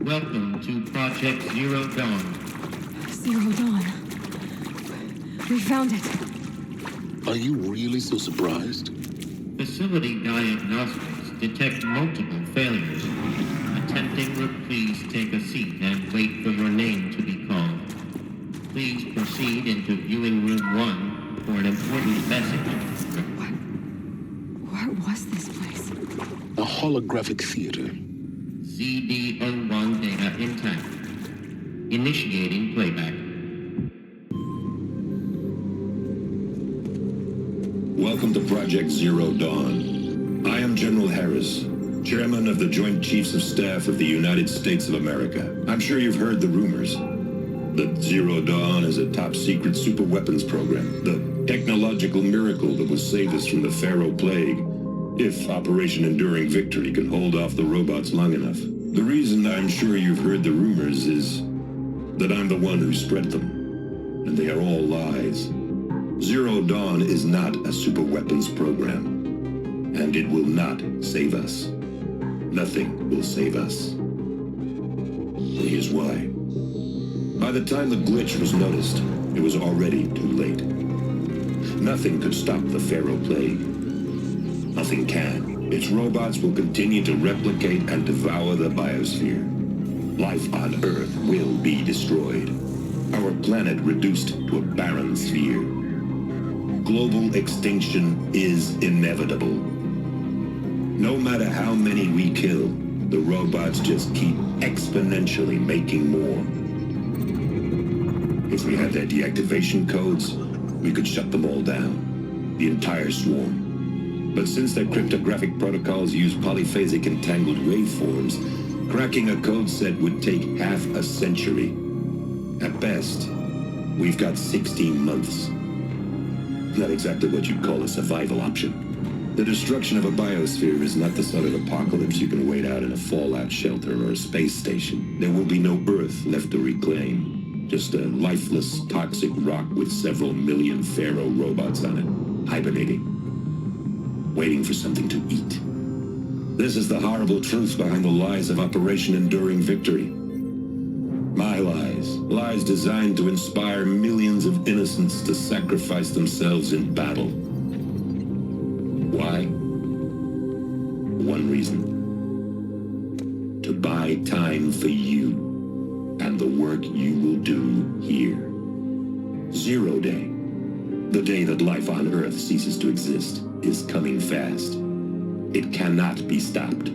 Welcome to Project Zero Dawn. Zero Dawn. We found it. Are you really so surprised? Facility diagnostics detect multiple failures. Attempting route, please take a seat and wait for your name to be called. Please proceed into viewing room 1 for an important message. What was this place? A holographic theater. ZD-01 data intact. Initiating playback. Welcome to Project Zero Dawn. I am General Harris, Chairman of the Joint Chiefs of Staff of the United States of America. I'm sure you've heard the rumors that Zero Dawn is a top-secret superweapons program, the technological miracle that will save us from the Pharaoh Plague, if Operation Enduring Victory can hold off the robots long enough. The reason I'm sure you've heard the rumors is that I'm the one who spread them, and they are all lies. Zero Dawn is not a superweapons program, and it will not save us. Nothing will save us. And here's why. By the time the glitch was noticed, it was already too late. Nothing could stop the Pharaoh Plague. Nothing can. Its robots will continue to replicate and devour the biosphere. Life on Earth will be destroyed. Our planet reduced to a barren sphere. Global extinction is inevitable. No matter how many we kill, the robots just keep exponentially making more. If we had their deactivation codes, we could shut them all down. The entire swarm. But since their cryptographic protocols use polyphasic entangled waveforms, cracking a code set would take half a century. At best, we've got 16 months. Not exactly what you'd call a survival option. The destruction of a biosphere is not the sort of apocalypse you can wait out in a fallout shelter or a space station. There will be no Earth left to reclaim. Just a lifeless, toxic rock with several million Pharaoh robots on it, hibernating. Waiting for something to eat. This is the horrible truth behind the lies of Operation Enduring Victory. My lies. Lies designed to inspire millions of innocents to sacrifice themselves in battle. Why? One reason. To buy time for you and the work you will do here. Zero Day. The day that life on Earth ceases to exist is coming fast. It cannot be stopped.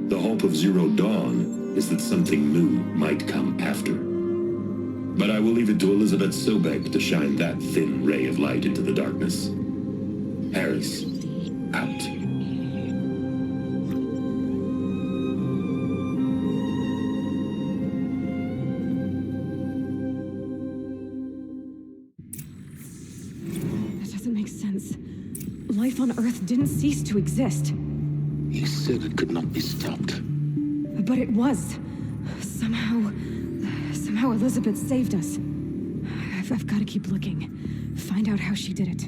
The hope of Zero Dawn is that something new might come after. But I will leave it to Elizabeth Sobek to shine that thin ray of light into the darkness. Harris, out. Life on Earth didn't cease to exist. He said it could not be stopped. But it was. Somehow Elizabeth saved us. I've got to keep looking. Find out how she did it.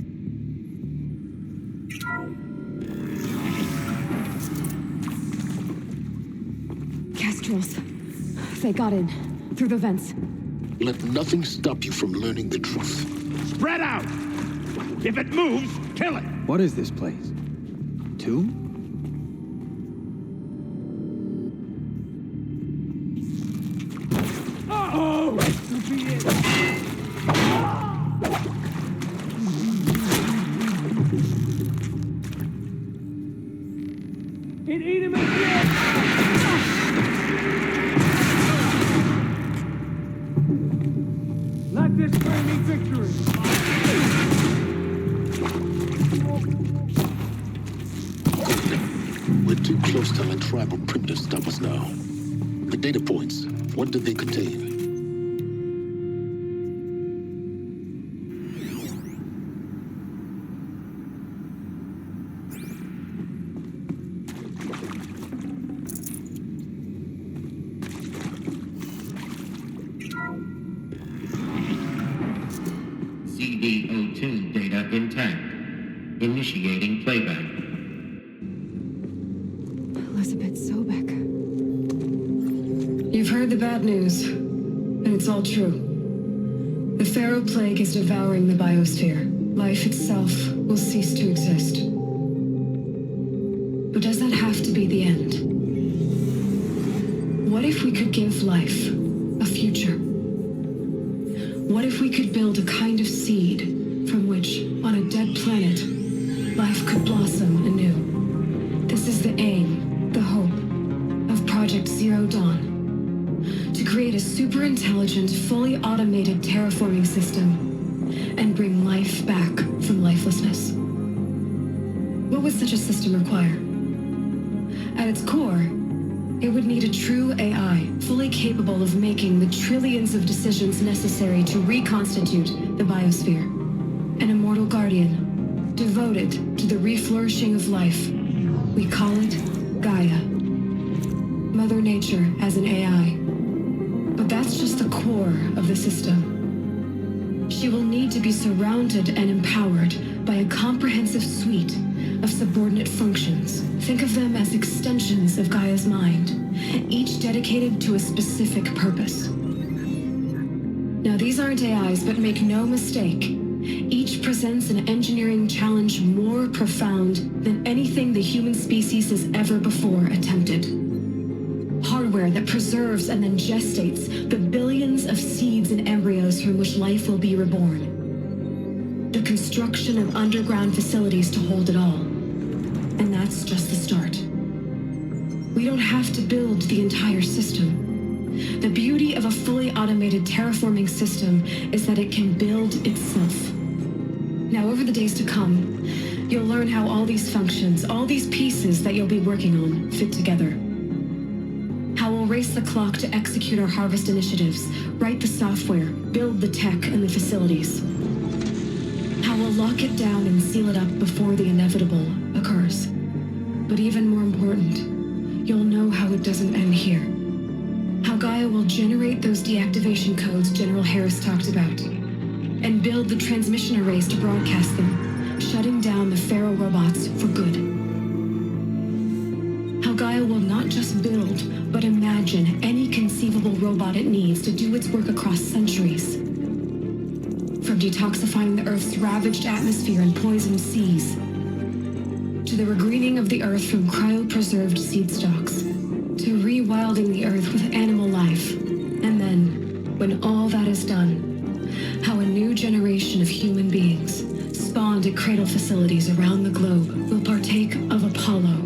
Kestrels. They got in. Through the vents. Let nothing stop you from learning the truth. Spread out! If it moves, kill it! What is this place? Tomb? Oh! This will be it! It ate him again! Let this bring me victory! We're too close to our tribal primitive to stop us now. The data points, what did they contain? ZD-02 data intact. Initiating playback. Elizabeth Sobek. You've heard the bad news, and it's all true. The Pharaoh Plague is devouring the biosphere. Life itself will cease to exist. But does that have to be the end? What if we could give life a future? What if we could build a kind of seed from which, on a dead planet, life could blossom anew? This is the aim, the hope, of Project Zero Dawn. To create a super-intelligent, fully automated terraforming system and bring life back from lifelessness. What would such a system require? At its core, it would need a true AI, fully capable of making the trillions of decisions necessary to reconstitute the biosphere. An immortal guardian, devoted to the reflourishing of life. We call it Gaia. Mother Nature as an AI. But that's just the core of the system. She will need to be surrounded and empowered by a comprehensive suite of subordinate functions. Think of them as extensions of Gaia's mind, each dedicated to a specific purpose. Now, these aren't AIs, but make no mistake, each presents an engineering challenge more profound than anything the human species has ever before attempted. Hardware that preserves and then gestates the billions of seeds and embryos from which life will be reborn. The construction of underground facilities to hold it all. And that's just the start. We don't have to build the entire system. The beauty of a fully automated terraforming system is that it can build itself. Now, over the days to come, you'll learn how all these functions, all these pieces that you'll be working on, fit together. How we'll race the clock to execute our harvest initiatives, write the software, build the tech and the facilities. How we'll lock it down and seal it up before the inevitable occurs. But even more important, you'll know how it doesn't end here. How Gaia will generate those deactivation codes General Harris talked about, and build the transmission arrays to broadcast them, shutting down the Pharaoh robots for good. How Gaia will not just build, but imagine any conceivable robot it needs to do its work across centuries. From detoxifying the Earth's ravaged atmosphere and poisoned seas, to the regreening of the Earth from cryopreserved seed stalks, to rewilding the Earth with animal life. And then, when all that is done, how a new generation of human beings, spawned at cradle facilities around the globe, will partake of Apollo,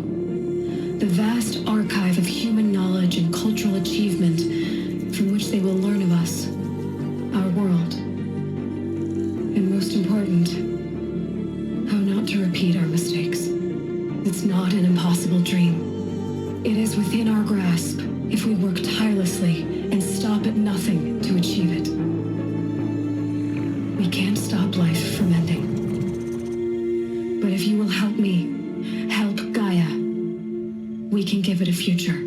the vast archive of human knowledge and cultural achievement from which they will learn of us, our world. And most important, how not to repeat our mistakes. It's not an impossible dream. It is within our grasp if we work tirelessly and stop at nothing to achieve it. We can't stop life from ending. But if you will help me, help Gaia, we can give it a future.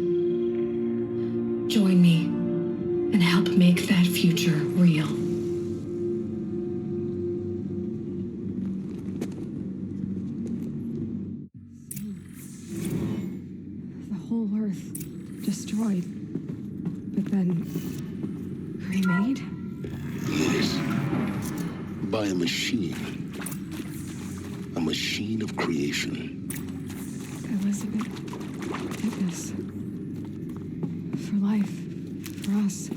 Join me and help make that future real. The whole Earth destroyed, but then remade? Yes. By a machine. A machine of creation. Elizabeth did this. For life. For us.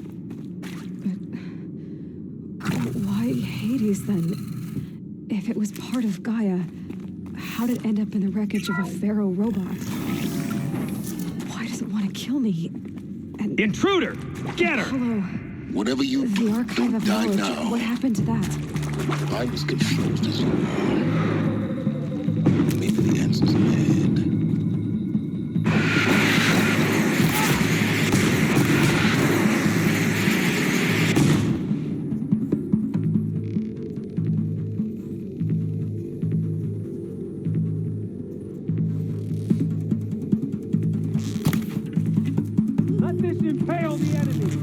But why Hades then? If it was part of Gaia, how did it end up in the wreckage of a Pharaoh robot? Why does it want to kill me? And Intruder! Get her! Hello. Whatever you The do, archive don't of die knowledge. now. What happened to that? I was confused as well. Maybe the answer's ahead. Let this impale the enemy!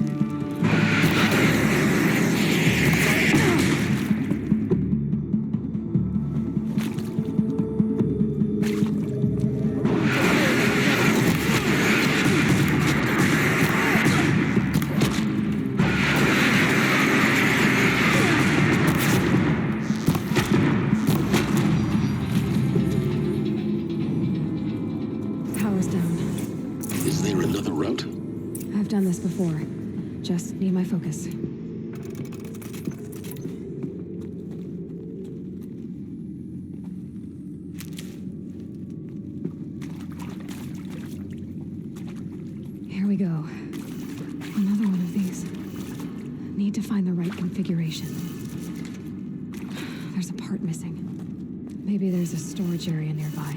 done this before. Just need my focus. Here we go. Another one of these. Need to find the right configuration. There's a part missing. Maybe there's a storage area nearby.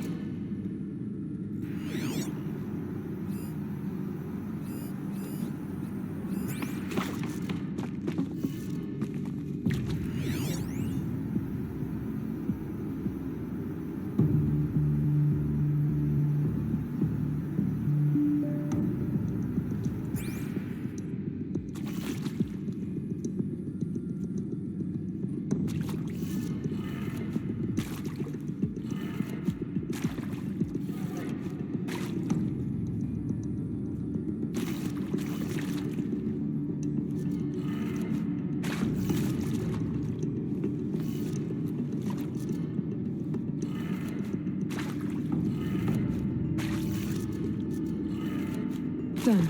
Done.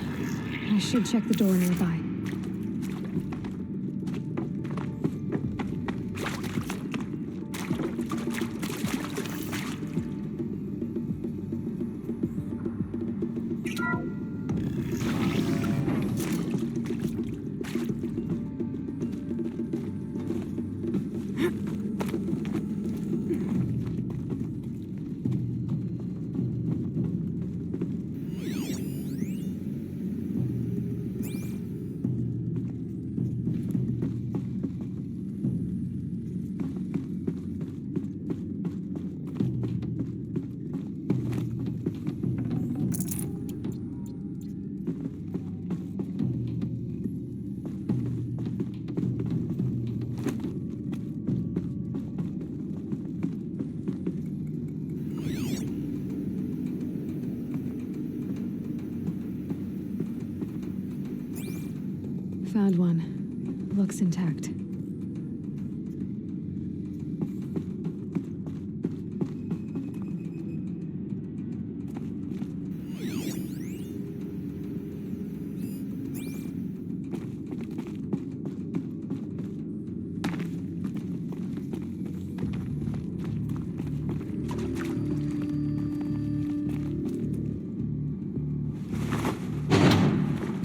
I should check the door nearby. Found one. Looks intact.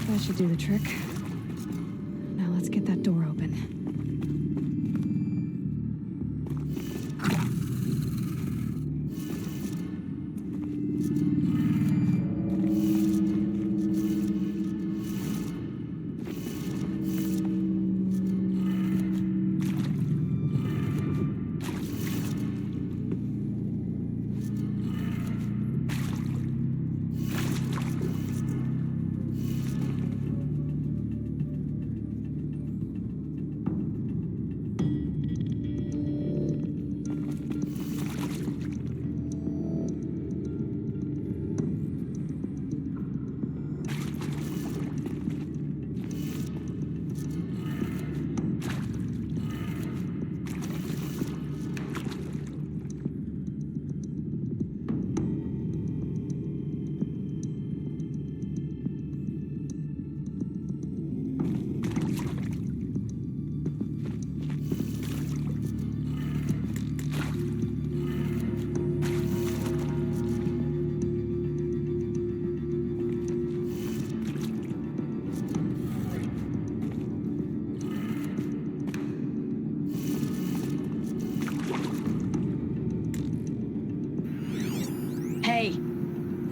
That should do the trick. Now let's get that door open. Hey,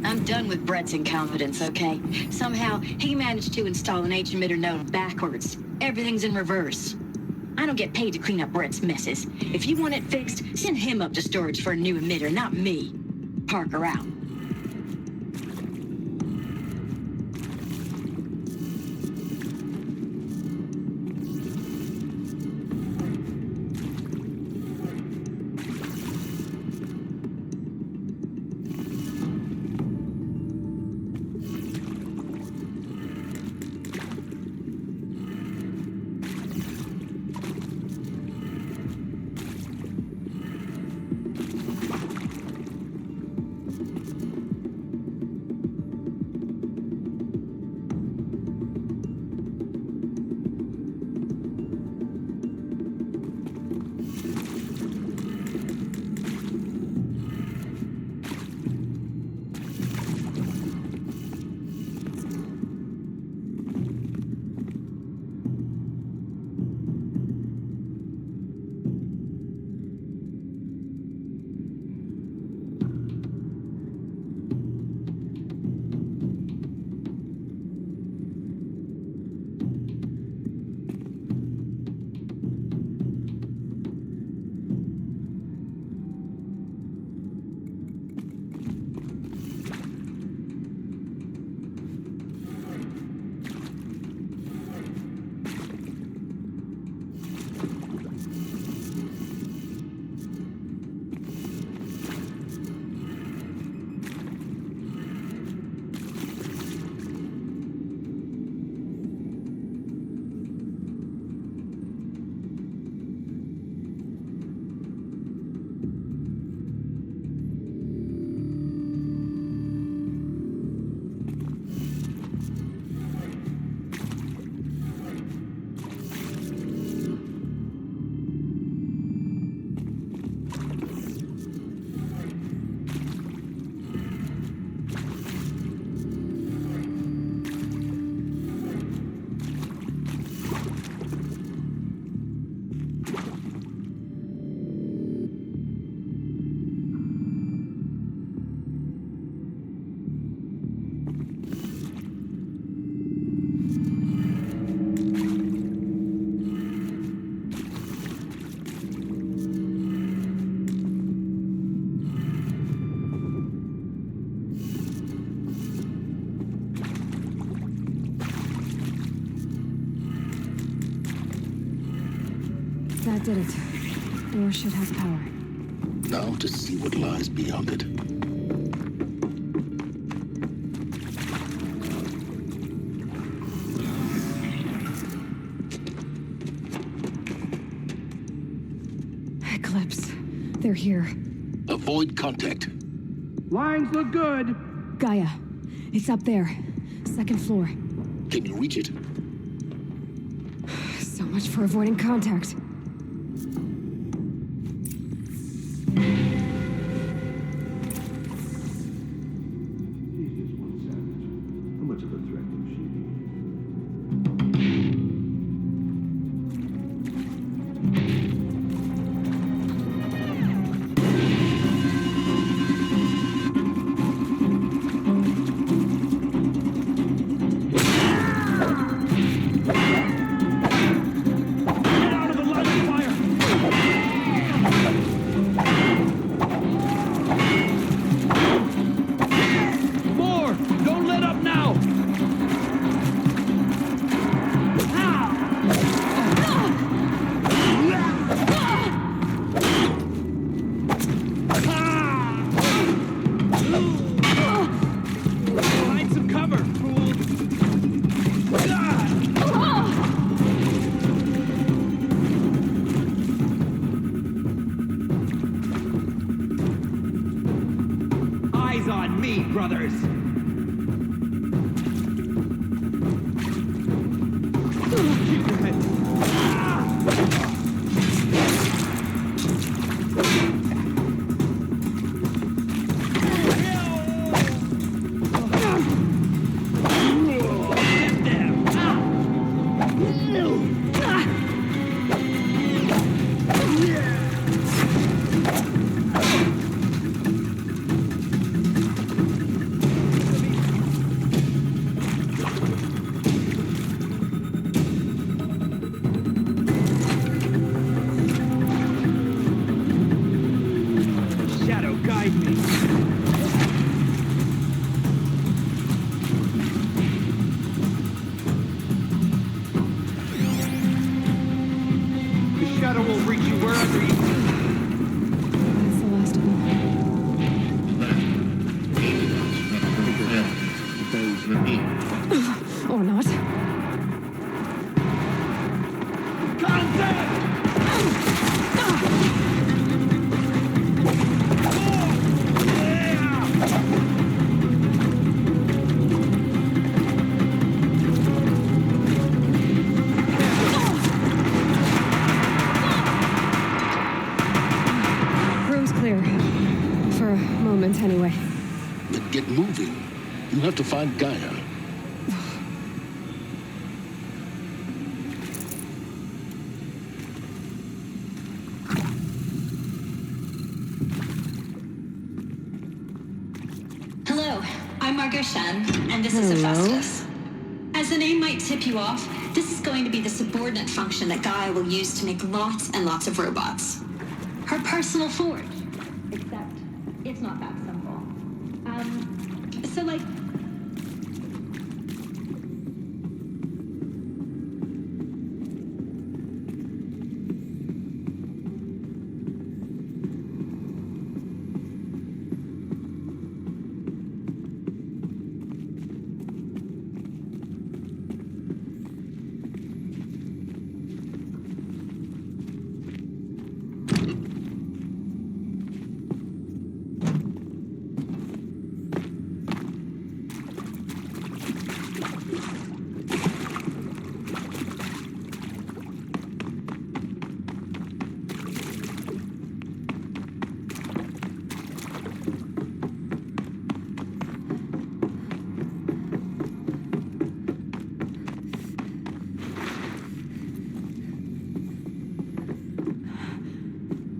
I'm done with Brett's incompetence, okay? Somehow, he managed to install an H-emitter node backwards. Everything's in reverse. I don't get paid to clean up Brett's messes. If you want it fixed, send him up to storage for a new emitter, not me. Parker out. That did it. Door should have power. Now to see what lies beyond it. Eclipse. They're here. Avoid contact. Lines look good. Gaia. It's up there. Second floor. Can you reach it? So much for avoiding contact. How much of a threat can she be? Brothers! Keep your head. Or not. Room's clear. For a moment, anyway. Then get moving. You have to find Gaia. Hello, I'm Margot Shen, and this is Hephaestus. As the name might tip you off, this is going to be the subordinate function that Gaia will use to make lots and lots of robots. Her personal forge. Except, it's not that simple. So like...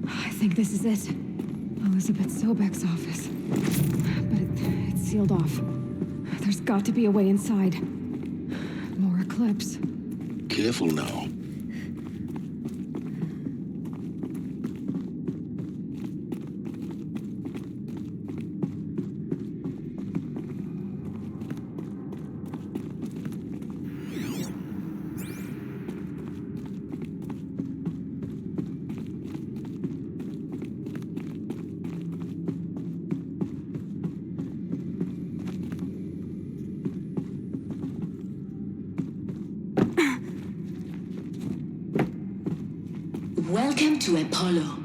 I think this is it. Elizabeth Sobek's office. But it's sealed off. There's got to be a way inside. More Eclipse. Careful now. Welcome to Apollo,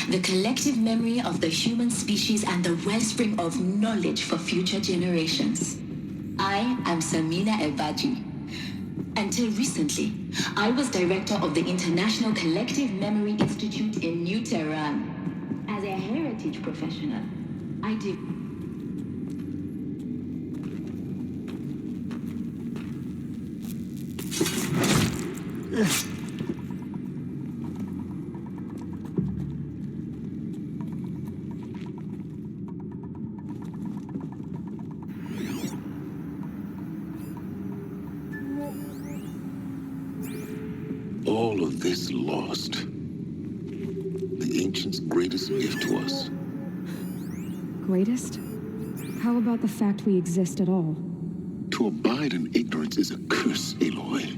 the collective memory of the human species and the wellspring of knowledge for future generations. I am Samina Ebaji. Until recently, I was director of the International Collective Memory Institute in New Tehran. As a heritage professional, I do. All of this lost. The ancients' greatest gift to us. Greatest? How about the fact we exist at all? To abide in ignorance is a curse, Aloy.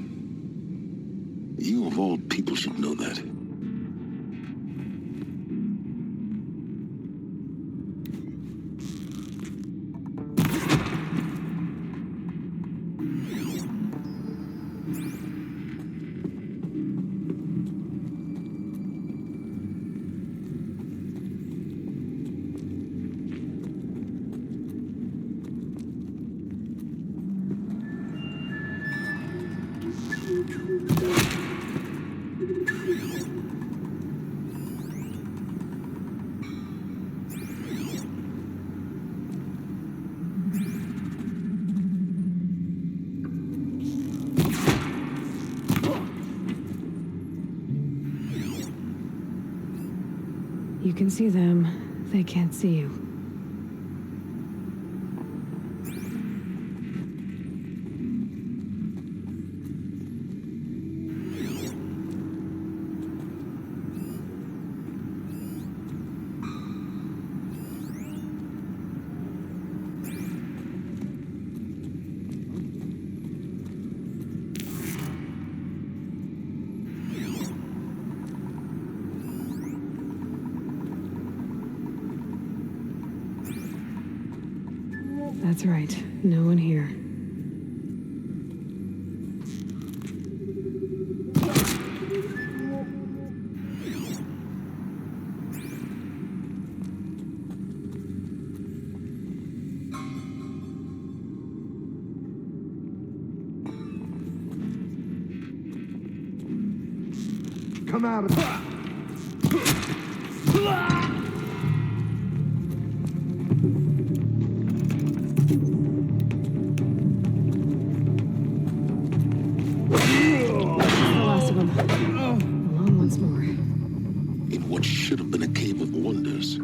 You of all people should know that. You can see them, they can't see you. That's right. No one here. Come out of that! Along once more. In what should have been a cave of wonders.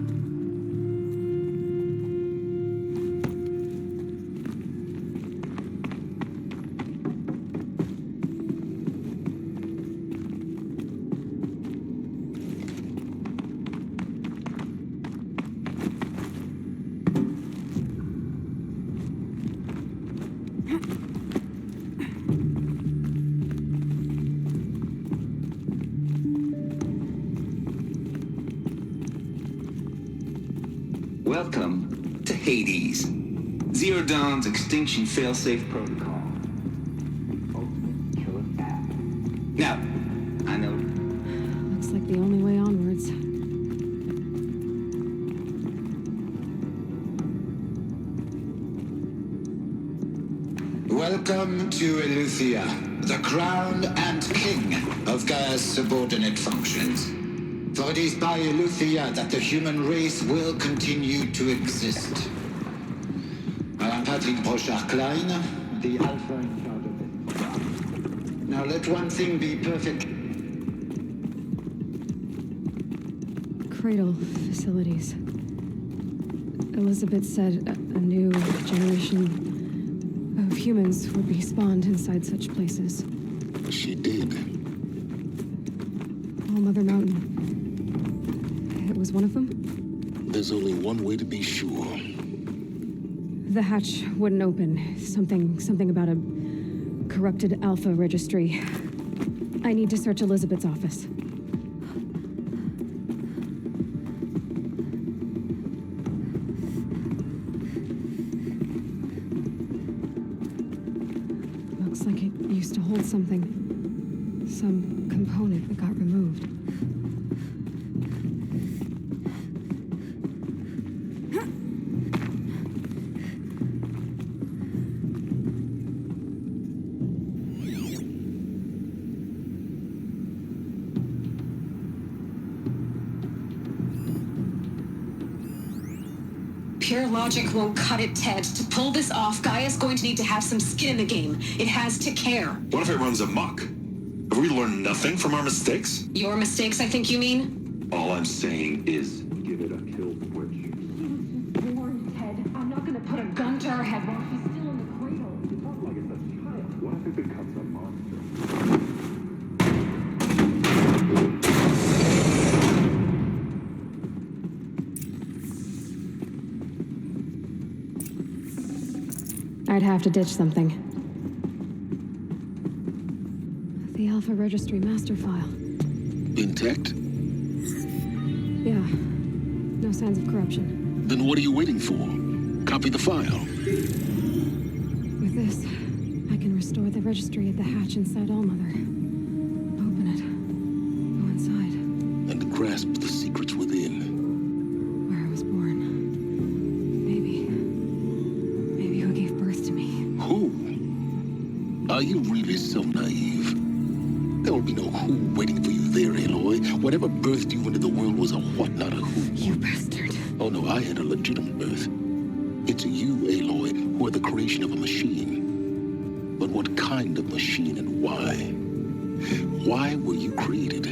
Welcome to Hades. Zero Dawn's extinction failsafe protocol. Ultimate killer app. Now, I know. Looks like the only way onwards. Welcome to Eleuthia, the crown and king of Gaia's subordinate functions. For it is by Eleuthia that the human race will continue to exist. I am Patrick Brochard-Klein, the Alpha in charge of it. Now let one thing be perfect. Cradle facilities. Elizabeth said a new generation of humans would be spawned inside such places. She did. All Mother Mountain. It was one of them? There's only one way to be sure. The hatch wouldn't open. Something about a corrupted Alpha registry. I need to search Elizabeth's office. Looks like it used to hold something. Some component that got removed. Pure logic won't cut it, Ted. To pull this off, Gaia's going to need to have some skin in the game. It has to care. What if it runs amok? Have we learned nothing from our mistakes? Your mistakes, I think you mean? All I'm saying is, give it a kill switch. Born, Ted. I'm not gonna put a gun to her head while she's still in the cradle. You talk like it's a child. What if it becomes a monster? I'd have to ditch something. The Alpha Registry master file. Intact? Yeah. No signs of corruption. Then what are you waiting for? Copy the file. With this, I can restore the registry at the hatch inside Allmother. Open it. Go inside. And grasp the secrets within. Where I was born. Maybe who gave birth to me. Who? Are you really so naive? There will be no who waiting for you there, Aloy. Whatever birthed you into the world was a what, not a who. You bastard. Oh no, I had a legitimate birth. It's you, Aloy, who are the creation of a machine. But what kind of machine and why? Why were you created?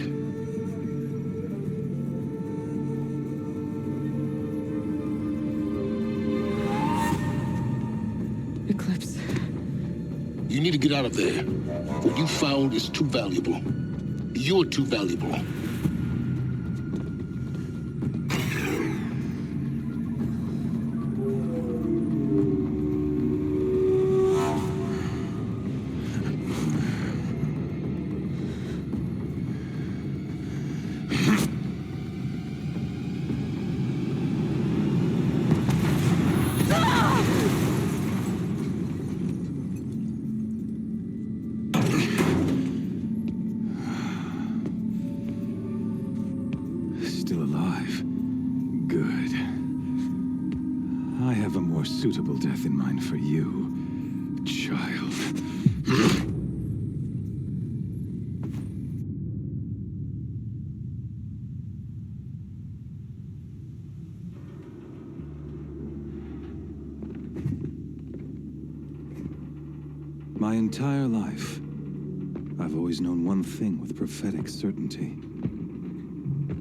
Eclipse. You need to get out of there. What you found is too valuable. You're too valuable. Still alive. Good. I have a more suitable death in mind for you, child. My entire life, I've always known one thing with prophetic certainty.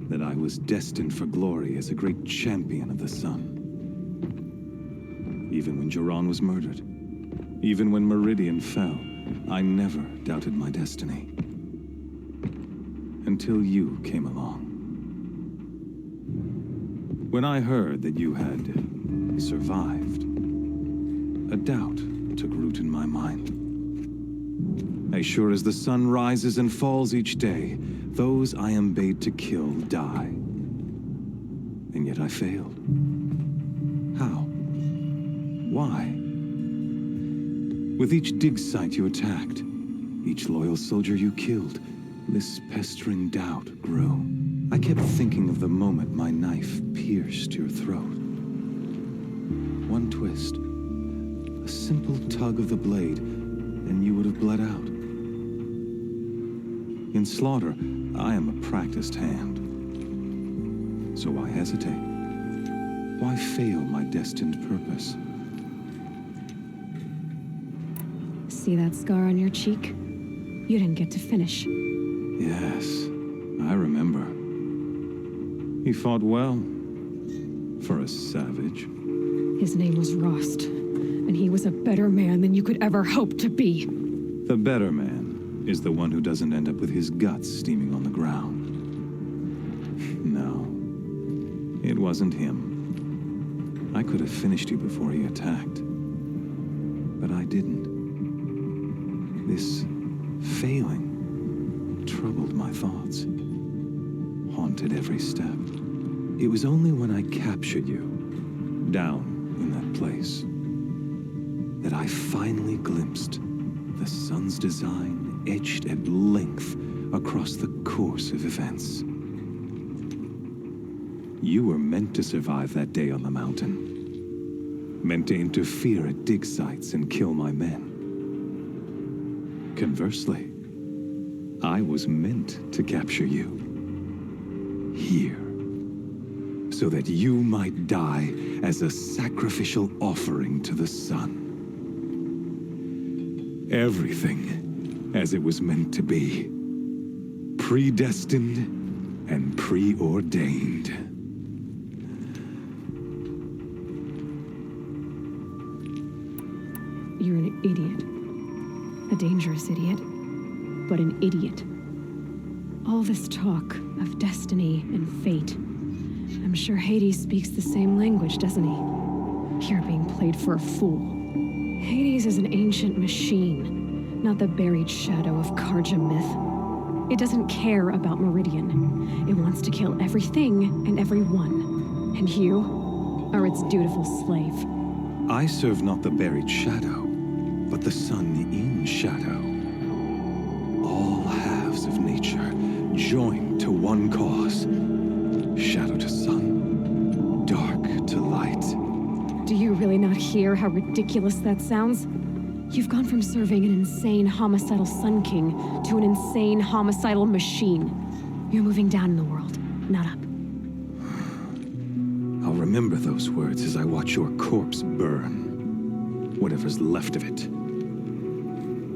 That I was destined for glory as a great champion of the sun. Even when Jiran was murdered, even when Meridian fell, I never doubted my destiny. Until you came along. When I heard that you had survived, a doubt took root in my mind. As sure as the sun rises and falls each day, those I am bade to kill die. And yet I failed. How? Why? With each dig site you attacked, each loyal soldier you killed, this pestering doubt grew. I kept thinking of the moment my knife pierced your throat. One twist, a simple tug of the blade, and you would have bled out. In slaughter, I am a practiced hand. So why hesitate? Why fail my destined purpose? See that scar on your cheek? You didn't get to finish. Yes, I remember. He fought well. For a savage. His name was Rost, and he was a better man than you could ever hope to be. The better man is the one who doesn't end up with his guts steaming on the ground. No, it wasn't him. I could have finished you before he attacked. But I didn't. This failing troubled my thoughts, haunted every step. It was only when I captured you, down in that place, that I finally glimpsed the sun's design etched at length across the course of events. You were meant to survive that day on the mountain. Meant to interfere at dig sites and kill my men. Conversely, I was meant to capture you. Here. So so that you might die as a sacrificial offering to the sun. Everything as it was meant to be. Predestined and preordained. You're an idiot. A dangerous idiot, but an idiot. All this talk of destiny and fate. I'm sure Hades speaks the same language, doesn't he? You're being played for a fool. Hades is an ancient machine, not the buried shadow of Karja myth. It doesn't care about Meridian. It wants to kill everything and everyone. And you are its dutiful slave. I serve not the buried shadow, but the sun in shadow. All halves of nature joined to one cause. Shadow to sun, dark to light. Do you really not hear how ridiculous that sounds? You've gone from serving an insane homicidal Sun King to an insane homicidal machine. You're moving down in the world, not up. I'll remember those words as I watch your corpse burn. Whatever's left of it.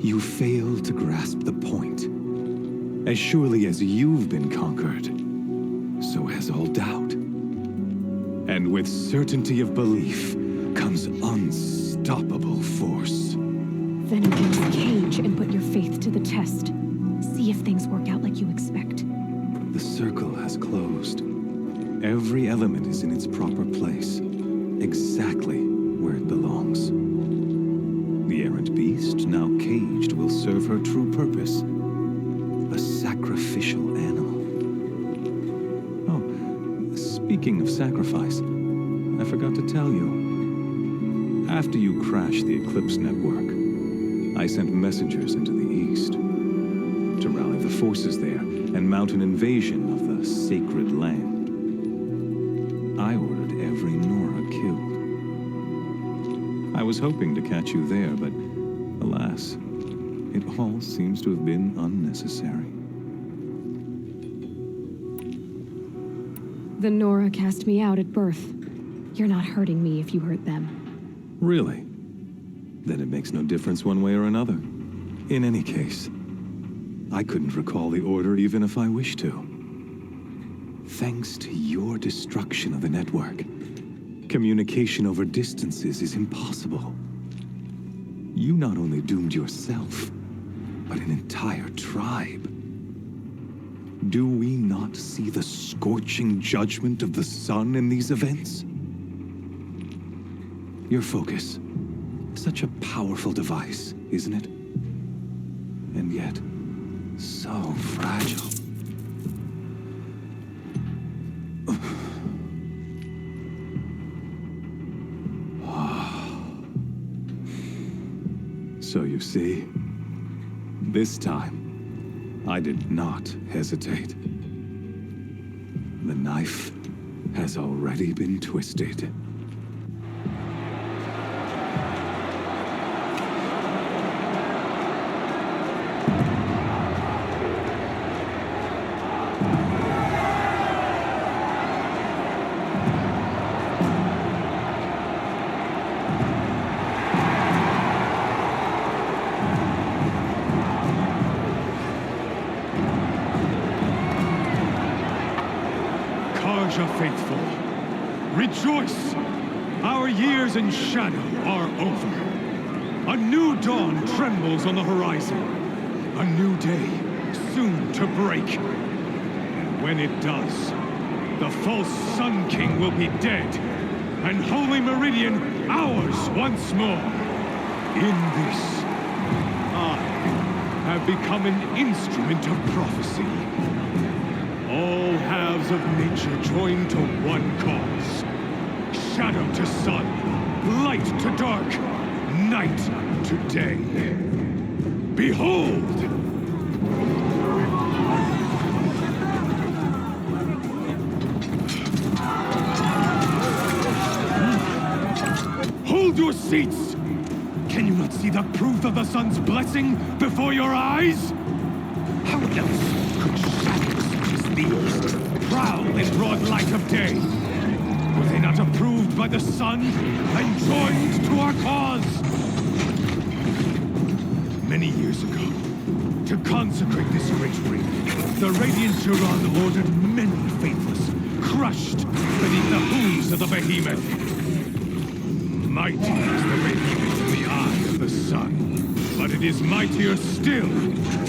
You fail to grasp the point. As surely as you've been conquered, so has all doubt. And with certainty of belief comes unstoppable force. Then embrace Cage and put your faith to the test. See if things work out like you expect. The circle has closed. Every element is in its proper place, exactly where it belongs. The errant beast, now caged, will serve her true purpose. A sacrificial animal. Oh, speaking of sacrifice, I forgot to tell you. After you crashed the Eclipse network, I sent messengers into the east to rally the forces there and mount an invasion of the sacred land. I ordered every Nora killed. I was hoping to catch you there, but alas, it all seems to have been unnecessary. The Nora cast me out at birth. You're not hurting me if you hurt them. Really? Then it makes no difference one way or another. In any case, I couldn't recall the order even if I wished to. Thanks to your destruction of the network, communication over distances is impossible. You not only doomed yourself, but an entire tribe. Do we not see the scorching judgment of the sun in these events? Your focus. Such a powerful device, isn't it? And yet, so fragile. So you see, this time, I did not hesitate. The knife has already been twisted. Faithful, rejoice! Our years in shadow are over. A new dawn trembles on the horizon. A new day soon to break. And when it does, the false Sun King will be dead, and Holy Meridian ours once more. In this, I have become an instrument of prophecy. All halves of nature join to one cause. Shadow to sun, light to dark, night to day. Behold! Hold your seats! Can you not see the proof of the sun's blessing before your eyes? How else could shadows these prowl in broad light of day? Were they not approved by the sun and joined to our cause? Many years ago, to consecrate this great ring, the Radiant Turan ordered many faithless, crushed beneath the hooves of the behemoth. Mighty is the behemoth in the eye of the sun, but it is mightier still,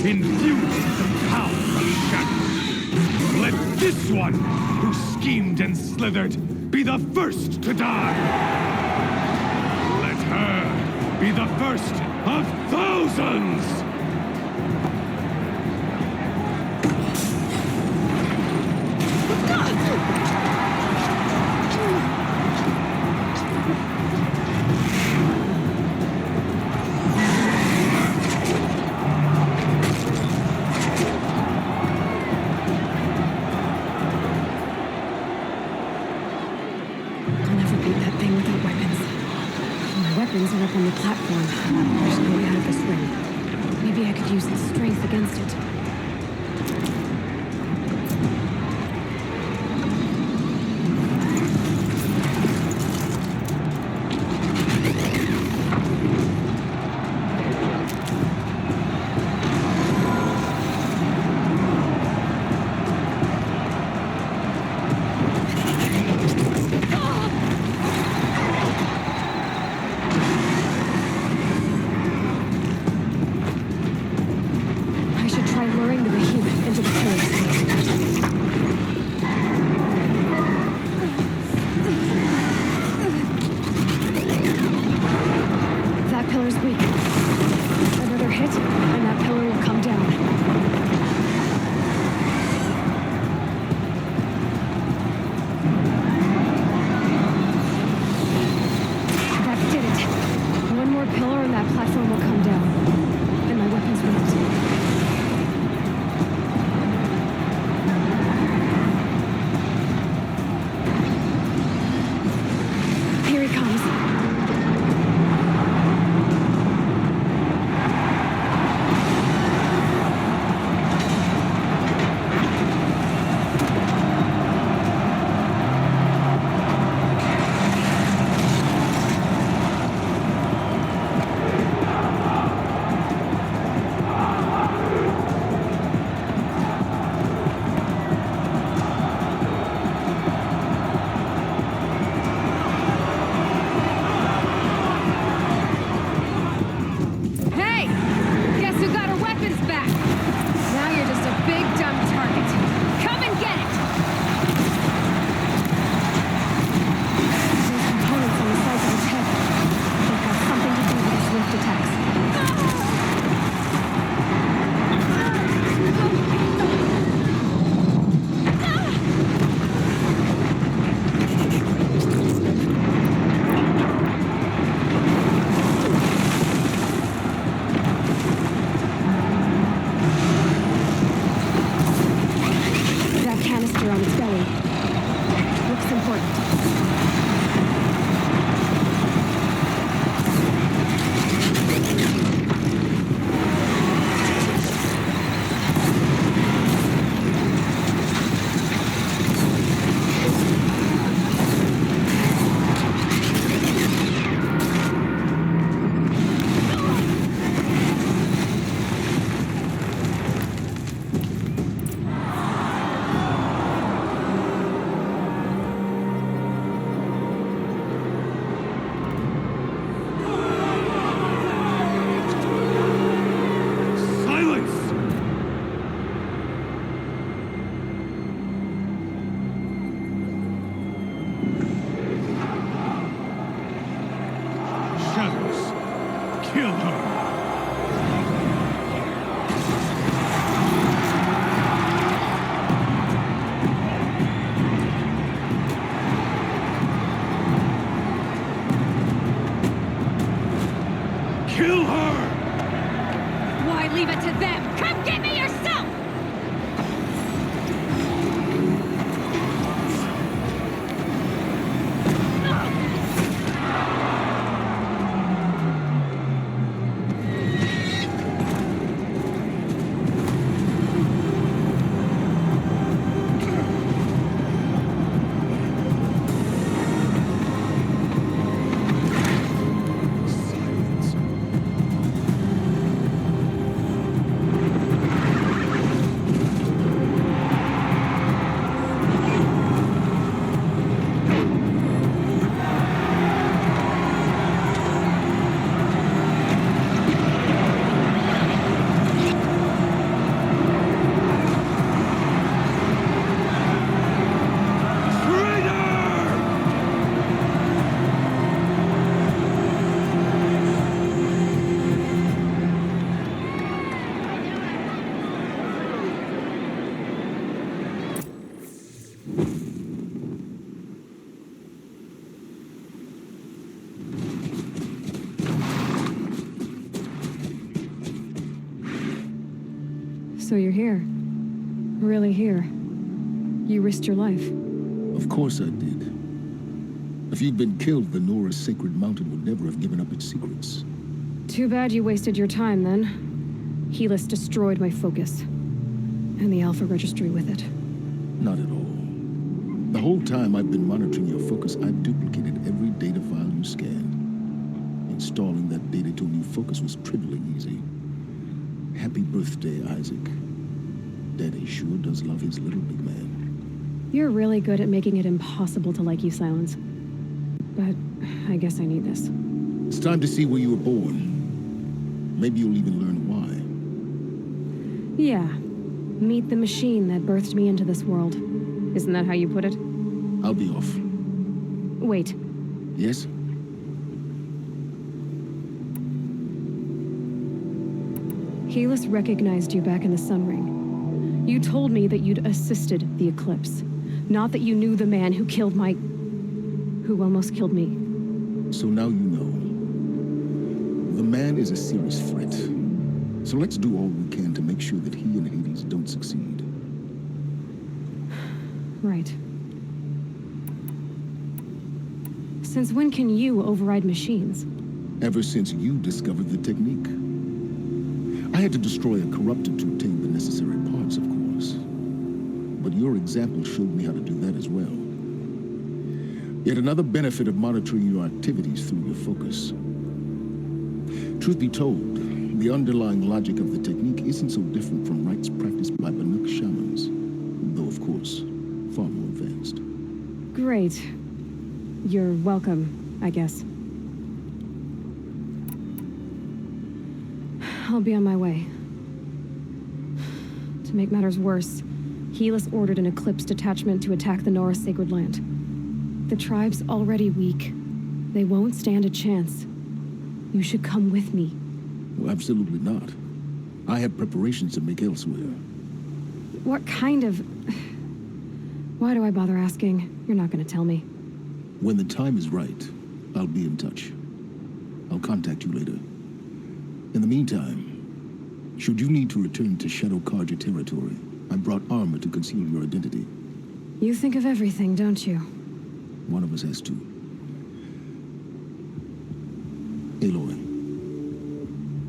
infused with the power of shadow. Let this one, who schemed and slithered, be the first to die. Let her be the first of thousands! Weapons are up on the platform. There's no way out of this ring. Maybe I could use its strength against it. So you're here. Really here. You risked your life. Of course I did. If you'd been killed, the Nora's sacred mountain would never have given up its secrets. Too bad you wasted your time, then. Helis destroyed my focus. And the Alpha Registry with it. Not at all. The whole time I've been monitoring your focus, I've duplicated every data file you scanned. Installing that data to a new focus was trivially easy. Happy birthday, Isaac. Daddy sure does love his little big man. You're really good at making it impossible to like you, Silence. But I guess I need this. It's time to see where you were born. Maybe you'll even learn why. Yeah. Meet the machine that birthed me into this world. Isn't that how you put it? I'll be off. Wait. Yes? Helis recognized you back in the Sun Ring. You told me that you'd assisted the Eclipse. Not that you knew the man who killed my... who almost killed me. So now you know. The man is a serious threat. So let's do all we can to make sure that he and Hades don't succeed. Right. Since when can you override machines? Ever since you discovered the technique. I had to destroy a corruptor to obtain the necessary parts, of course. But your example showed me how to do that as well. Yet another benefit of monitoring your activities through your focus. Truth be told, the underlying logic of the technique isn't so different from rites practiced by Banuk shamans, though of course, far more advanced. Great. You're welcome, I guess. I'll be on my way. To make matters worse, Helis ordered an Eclipse detachment to attack the Nora Sacred Land. The tribe's already weak. They won't stand a chance. You should come with me. Well, absolutely not. I have preparations to make elsewhere. What kind of... Why do I bother asking? You're not gonna tell me. When the time is right, I'll be in touch. I'll contact you later. In the meantime, should you need to return to Shadow Karja territory, I brought armor to conceal your identity. You think of everything, don't you? One of us has to. Aloy,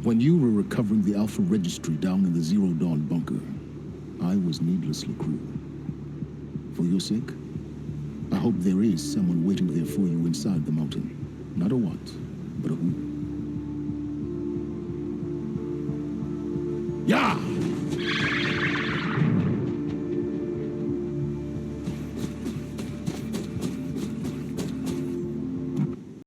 when you were recovering the Alpha Registry down in the Zero Dawn bunker, I was needlessly cruel. For your sake, I hope there is someone waiting there for you inside the mountain. Not a what, but a who. Yeah!